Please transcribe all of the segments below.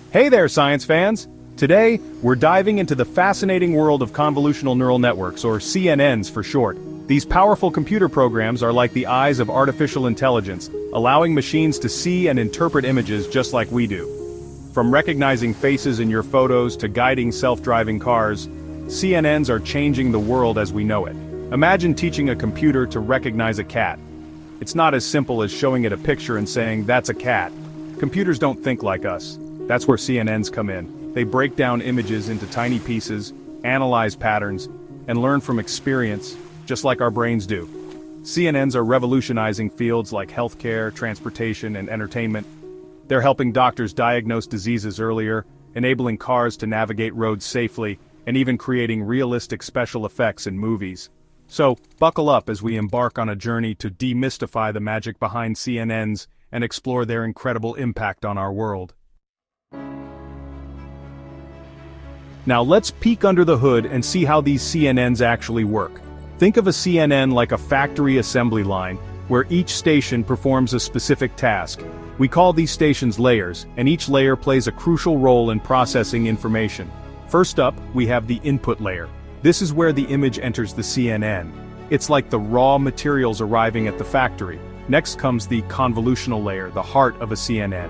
Hey there, science fans! Today, we're diving into the fascinating world of convolutional neural networks, or CNNs for short. These powerful computer programs are like the eyes of artificial intelligence, allowing machines to see and interpret images just like we do. From recognizing faces in your photos to guiding self-driving cars, CNNs are changing the world as we know it. Imagine teaching a computer to recognize a cat. It's not as simple as showing it a picture and saying, "That's a cat." Computers don't think like us. That's where CNNs come in. They break down images into tiny pieces, analyze patterns, and learn from experience, just like our brains do. CNNs are revolutionizing fields like healthcare, transportation, and entertainment. They're helping doctors diagnose diseases earlier, enabling cars to navigate roads safely, and even creating realistic special effects in movies. So, buckle up as we embark on a journey to demystify the magic behind CNNs and explore their incredible impact on our world. Now let's peek under the hood and see how these CNNs actually work. Think of a CNN like a factory assembly line, where each station performs a specific task. We call these stations layers, and each layer plays a crucial role in processing information. First up, we have the input layer. This is where the image enters the CNN. It's like the raw materials arriving at the factory. Next comes the convolutional layer, the heart of a CNN.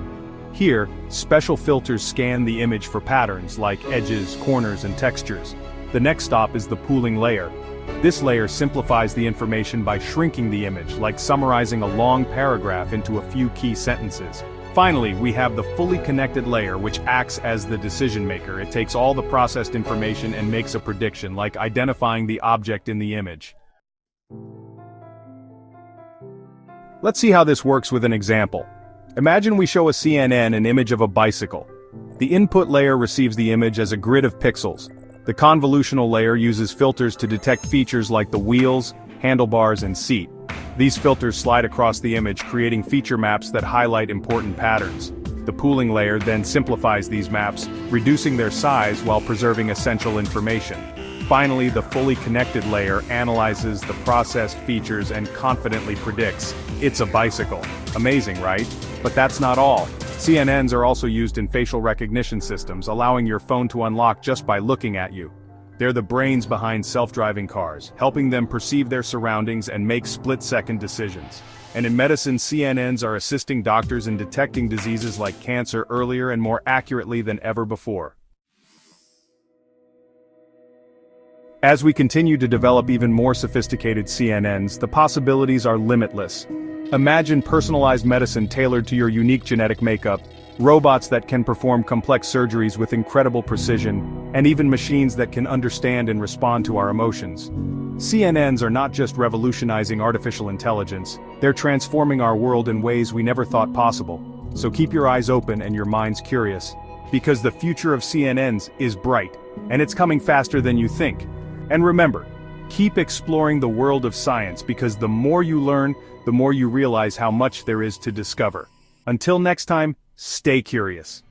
Here, special filters scan the image for patterns like edges, corners, and textures. The next stop is the pooling layer. This layer simplifies the information by shrinking the image, like summarizing a long paragraph into a few key sentences. Finally, we have the fully connected layer, which acts as the decision maker. It takes all the processed information and makes a prediction, like identifying the object in the image. Let's see how this works with an example. Imagine we show a CNN an image of a bicycle. The input layer receives the image as a grid of pixels. The convolutional layer uses filters to detect features like the wheels, handlebars, and seat. These filters slide across the image, creating feature maps that highlight important patterns. The pooling layer then simplifies these maps, reducing their size while preserving essential information. Finally, the fully connected layer analyzes the processed features and confidently predicts, "It's a bicycle." Amazing, right? But that's not all. CNNs are also used in facial recognition systems, allowing your phone to unlock just by looking at you. They're the brains behind self-driving cars, helping them perceive their surroundings and make split-second decisions. And in medicine, CNNs are assisting doctors in detecting diseases like cancer earlier and more accurately than ever before. As we continue to develop even more sophisticated CNNs, the possibilities are limitless. Imagine personalized medicine tailored to your unique genetic makeup, robots that can perform complex surgeries with incredible precision, and even machines that can understand and respond to our emotions. CNNs are not just revolutionizing artificial intelligence, they're transforming our world in ways we never thought possible. So keep your eyes open and your minds curious, because the future of CNNs is bright, and it's coming faster than you think. And remember, keep exploring the world of science, because the more you learn, the more you realize how much there is to discover. Until next time, stay curious.